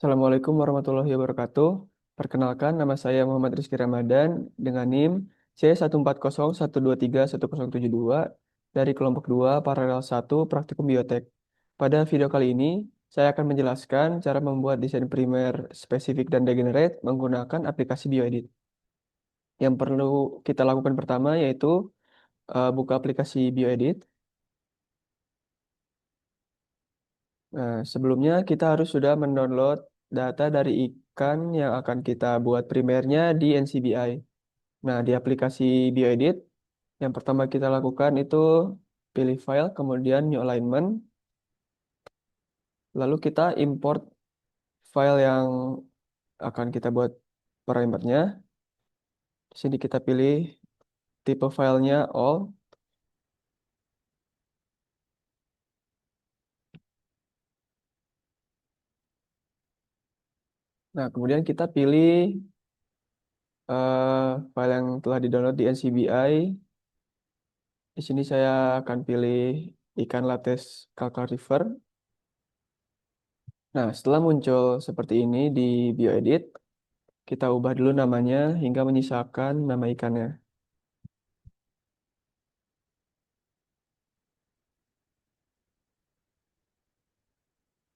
Assalamualaikum warahmatullahi wabarakatuh. Perkenalkan, nama saya Muhammad Rizky Ramadan dengan NIM C1401231072 dari kelompok 2 paralel 1 Praktikum Biotek. Pada video kali ini, saya akan menjelaskan cara membuat desain primer spesifik dan degenerate menggunakan aplikasi Bioedit. Yang perlu kita lakukan pertama yaitu buka aplikasi Bioedit. Nah, sebelumnya kita harus sudah mendownload data dari ikan yang akan kita buat primernya di NCBI. Nah, di aplikasi Bioedit, yang pertama kita lakukan itu pilih file, kemudian new alignment, lalu kita import file yang akan kita buat primernya. Di sini kita pilih tipe filenya all. Nah, kemudian kita pilih file yang telah di-download di NCBI. Di sini saya akan pilih ikan lates Kakak River. Nah, setelah muncul seperti ini di BioEdit, kita ubah dulu namanya hingga menyisakan nama ikannya.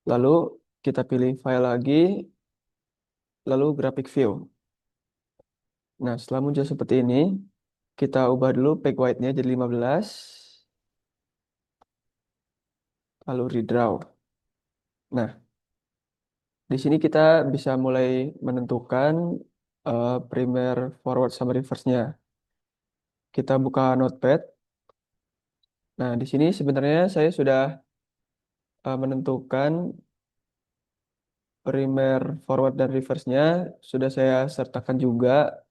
Lalu kita pilih file lagi, lalu graphic view. Nah, setelah muncul seperti ini, kita ubah dulu page weight-nya jadi 15, lalu redraw. Nah, di sini kita bisa mulai menentukan primer, forward, sama reverse-nya. Kita buka Notepad. Nah, di sini sebenarnya saya sudah menentukan primer, forward, dan reverse-nya. Sudah saya sertakan juga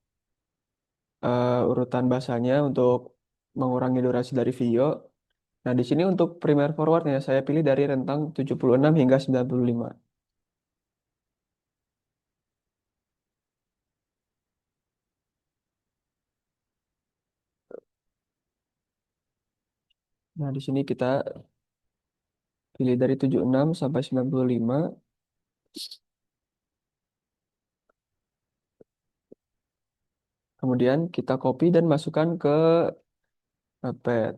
urutan bahasanya untuk mengurangi durasi dari video. Nah, di sini untuk primer forwardnya saya pilih dari rentang 76 hingga 95. Nah, di sini kita pilih dari 76 sampai 95. Kemudian kita copy dan masukkan ke Notepad.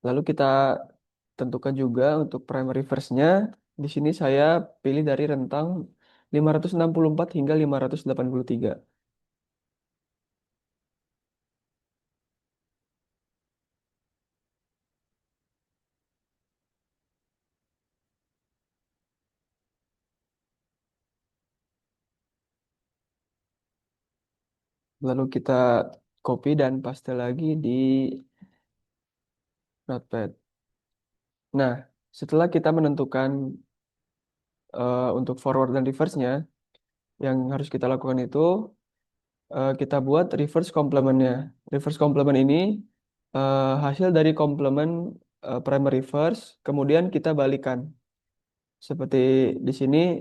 Lalu kita tentukan juga untuk primary verse-nya. Di sini saya pilih dari rentang 564 hingga 583. Lalu kita copy dan paste lagi di Notepad. Nah, setelah kita menentukan untuk forward dan reverse-nya, yang harus kita lakukan itu kita buat reverse complement-nya. Reverse complement ini hasil dari complement primary reverse, kemudian kita balikan. Seperti di sini,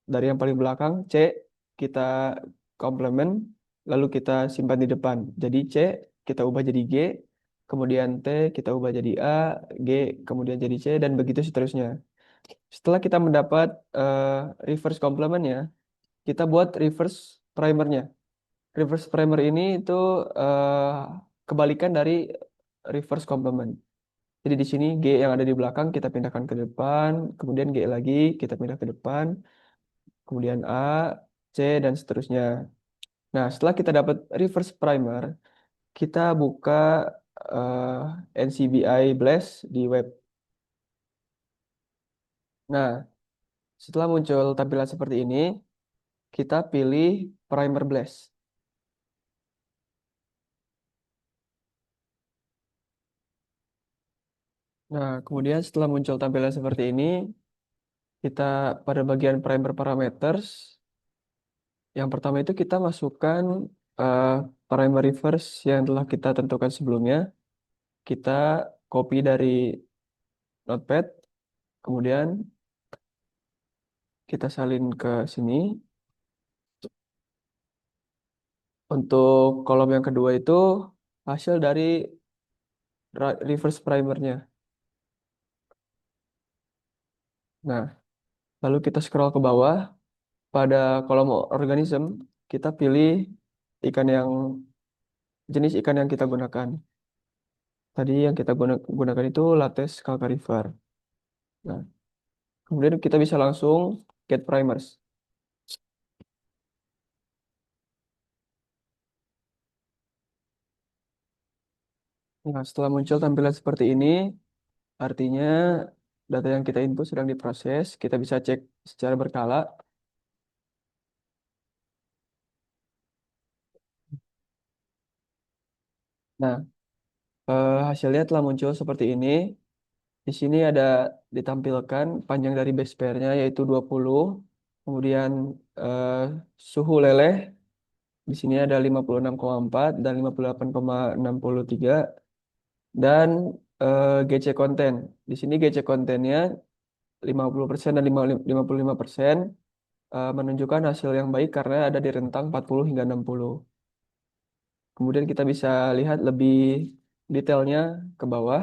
dari yang paling belakang, C, kita complement, lalu kita simpan di depan. Jadi C, kita ubah jadi G, kemudian T, kita ubah jadi A, G, kemudian jadi C, dan begitu seterusnya. Setelah kita mendapat eh, reverse complement-nya, kita buat reverse primernya. Reverse primer ini itu eh, kebalikan dari reverse complement. Jadi di sini G yang ada di belakang kita pindahkan ke depan, kemudian G lagi kita pindah ke depan, kemudian A, C, dan seterusnya. Nah, setelah kita dapat reverse primer, kita buka NCBI Blast di web. Nah, setelah muncul tampilan seperti ini, kita pilih primer blast. Nah, kemudian setelah muncul tampilan seperti ini, kita pada bagian primer parameters, yang pertama itu kita masukkan eh, primary verse yang telah kita tentukan sebelumnya. Kita copy dari Notepad, kemudian kita salin ke sini. Untuk kolom yang kedua itu hasil dari reverse primernya. Nah, Lalu kita scroll ke bawah, pada kolom organism, kita pilih ikan yang jenis ikan yang kita gunakan. Tadi yang kita gunakan itu Lattes calcarifer. Nah, kemudian kita bisa langsung get primers. Nah, setelah muncul tampilan seperti ini, artinya data yang kita input sedang diproses. Kita bisa cek secara berkala. Nah, hasilnya telah muncul seperti ini. Di sini ada ditampilkan panjang dari base pair-nya yaitu 20. Kemudian eh, suhu leleh di sini ada 56,4 dan 58,63 dan GC konten. Di sini GC kontennya 50% dan 55% menunjukkan hasil yang baik karena ada di rentang 40 hingga 60. Kemudian kita bisa lihat lebih detailnya ke bawah.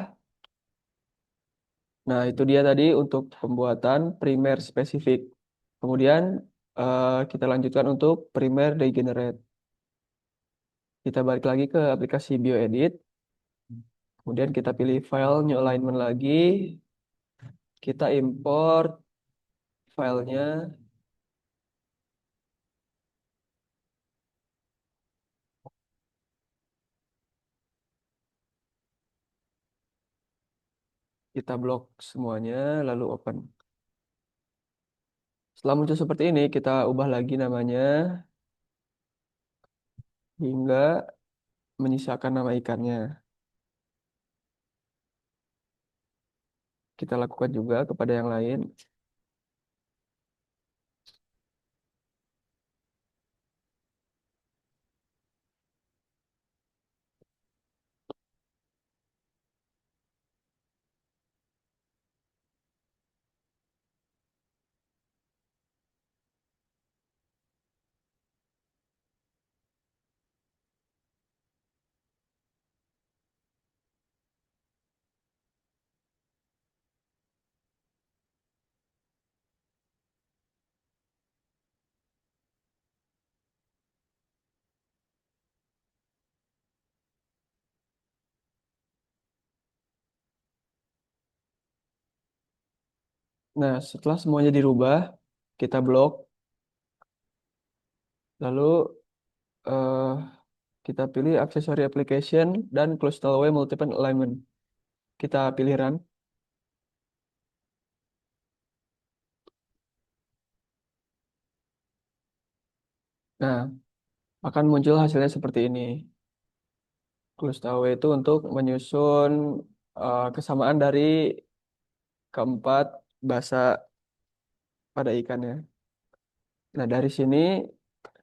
Nah, itu dia tadi untuk pembuatan primer spesifik. Kemudian kita lanjutkan untuk primer degenerate. Kita balik lagi ke aplikasi BioEdit. Kemudian kita pilih file new alignment lagi. Kita import filenya. Kita blok semuanya, lalu open. Setelah muncul seperti ini, kita ubah lagi namanya hingga menyisakan nama ikannya. Kita lakukan juga kepada yang lain. Nah, setelah semuanya dirubah, kita blok, lalu eh, kita pilih accessory application dan closed way multiple alignment. Kita pilih run. Nah, akan muncul hasilnya seperti ini. Closed way itu untuk menyusun kesamaan dari keempat bahasa pada ikannya. Nah, dari sini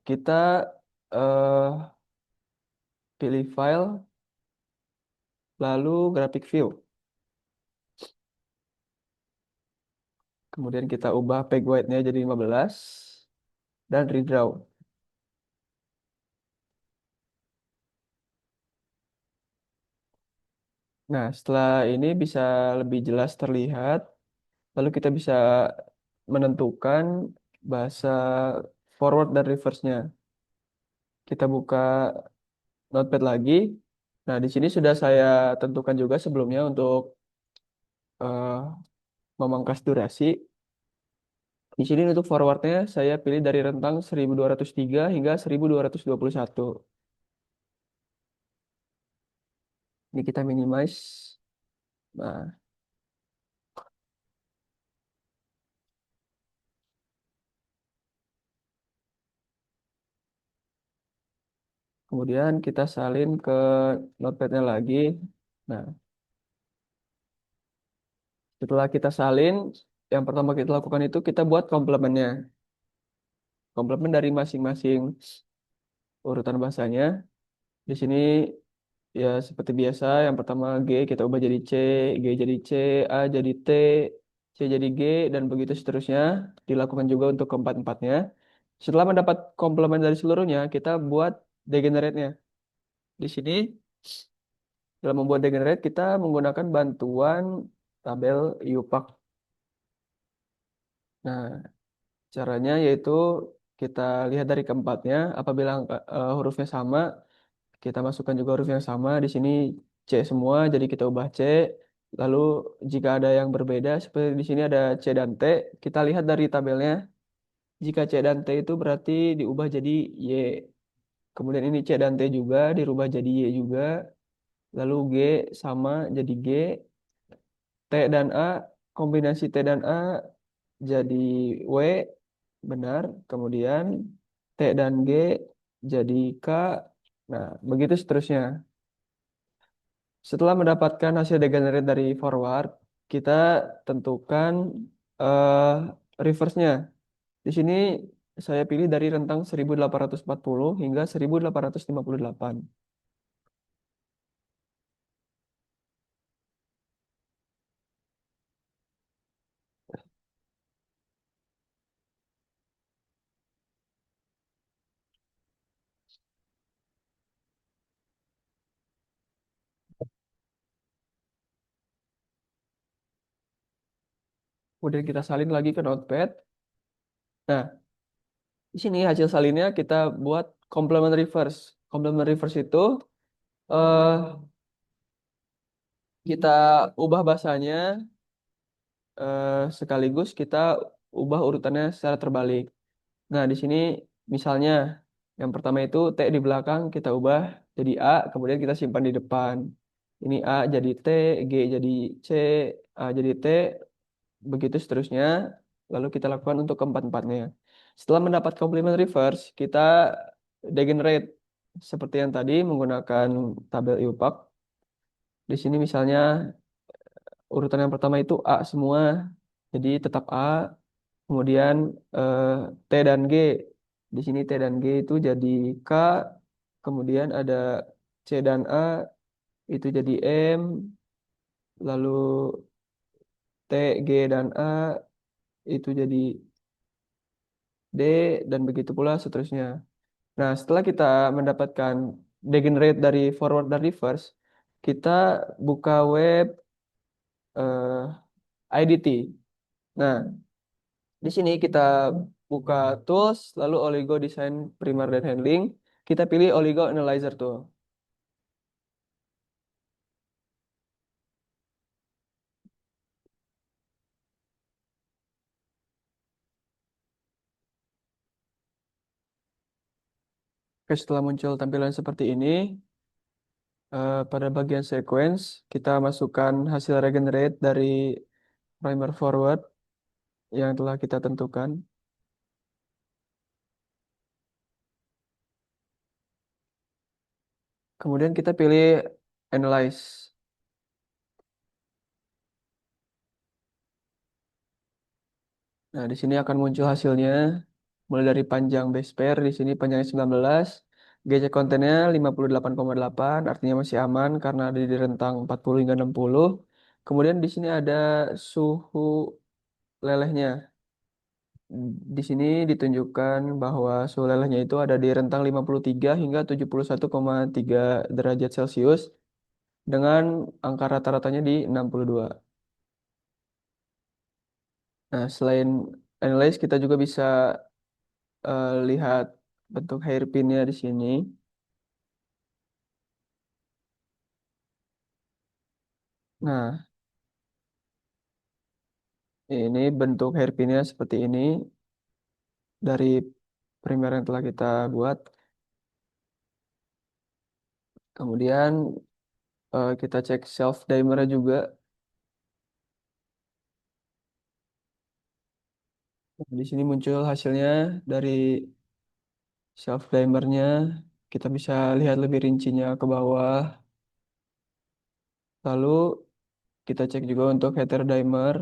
kita eh, pilih file, lalu graphic view. Kemudian kita ubah peg weight-nya jadi 15 dan redraw. Nah, setelah ini bisa lebih jelas terlihat, lalu kita bisa menentukan bahasa forward dan reverse-nya. Kita buka Notepad lagi. Nah, di sini sudah saya tentukan juga sebelumnya untuk eh, memangkas durasi. Di sini untuk forwardnya saya pilih dari rentang 1203 hingga 1221. Ini kita minimize. Nah, kemudian kita salin ke Notepad-nya lagi. Nah, setelah kita salin, yang pertama kita lakukan itu kita buat komplemennya. Komplemen dari masing-masing urutan bahasanya. Di sini ya seperti biasa, yang pertama G kita ubah jadi C, G jadi C, A jadi T, C jadi G, dan begitu seterusnya. Dilakukan juga untuk keempat-empatnya. Setelah mendapat komplemen dari seluruhnya, kita buat degenerate-nya. Di sini, dalam membuat degenerate, kita menggunakan bantuan tabel IUPAC. Nah, Caranya yaitu kita lihat dari keempatnya, apabila hurufnya sama, kita masukkan juga huruf yang sama. Di sini C semua, jadi kita ubah C. Lalu jika ada yang berbeda, seperti di sini ada C dan T, kita lihat dari tabelnya. Jika C dan T itu berarti diubah jadi Y. Kemudian ini C dan T juga dirubah jadi Y juga. Lalu G sama jadi G. T dan A, kombinasi T dan A jadi W, benar. Kemudian T dan G jadi K. Nah, begitu seterusnya. Setelah mendapatkan hasil degenerate dari forward, kita tentukan eh reverse-nya. Di sini saya pilih dari rentang 1840 hingga 1858. Kemudian kita salin lagi ke Notepad. Nah, di sini hasil salinnya kita buat complement reverse. Complement reverse itu eh kita ubah bahasanya sekaligus kita ubah urutannya secara terbalik. Nah, di sini misalnya yang pertama itu T di belakang kita ubah jadi A, kemudian kita simpan di depan. Ini A jadi T, G jadi C, A jadi T, begitu seterusnya. Lalu kita lakukan untuk keempat-empatnya. Setelah mendapat complement reverse, kita degenerate seperti yang tadi menggunakan tabel IUPAC. Di sini misalnya urutan yang pertama itu A semua, jadi tetap A. Kemudian eh, T dan G. Di sini T dan G itu jadi K. Kemudian ada C dan A itu jadi M. Lalu T, G dan A itu jadi D dan begitu pula seterusnya. Nah, setelah kita mendapatkan degenerate dari forward dan reverse, kita buka web IDT. Nah, di sini kita buka tools, lalu Oligo Design Primer dan Handling. Kita pilih Oligo Analyzer Tool. Oke, setelah muncul tampilan seperti ini, pada bagian sequence, kita masukkan hasil regenerate dari primer forward yang telah kita tentukan. Kemudian kita pilih Analyze. Nah, di sini akan muncul hasilnya. Mulai dari panjang base pair, di sini panjangnya 19. GC kontennya 58,8, artinya masih aman karena ada di rentang 40 hingga 60. Kemudian di sini ada suhu lelehnya. Di sini ditunjukkan bahwa suhu lelehnya itu ada di rentang 53 hingga 71,3 derajat Celcius dengan angka rata-ratanya di 62. Nah, selain analyze kita juga bisa lihat bentuk hairpinnya di sini. Nah, ini bentuk hairpinnya seperti ini dari primer yang telah kita buat. Kemudian kita cek self dimer juga. Di sini muncul hasilnya dari self dimernya. Kita bisa lihat lebih rincinya ke bawah. Lalu kita cek juga untuk heterodimer.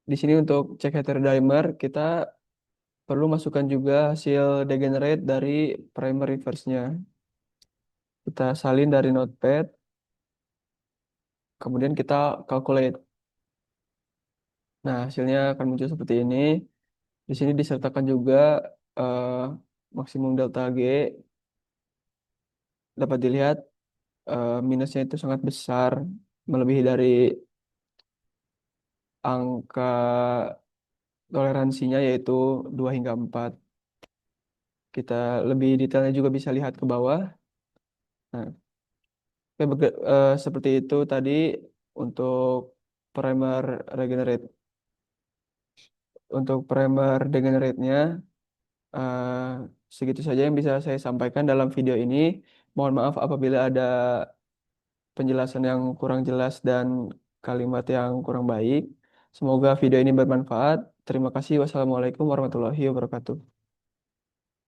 Di sini untuk cek heterodimer kita perlu masukkan juga hasil degenerate dari primer reverse-nya. Kita salin dari notepad, kemudian kita calculate. Nah, hasilnya akan muncul seperti ini. Di sini disertakan juga eh, maksimum delta G. Dapat dilihat minusnya itu sangat besar, melebihi dari angka toleransinya yaitu 2 hingga 4. Kita lebih detailnya juga bisa lihat ke bawah. Nah, oke, seperti itu tadi untuk primer regenerate. Untuk primer degenerate-nya, eh, segitu saja yang bisa saya sampaikan dalam video ini. Mohon maaf apabila ada penjelasan yang kurang jelas dan kalimat yang kurang baik. Semoga video ini bermanfaat. Terima kasih. Wassalamualaikum warahmatullahi wabarakatuh.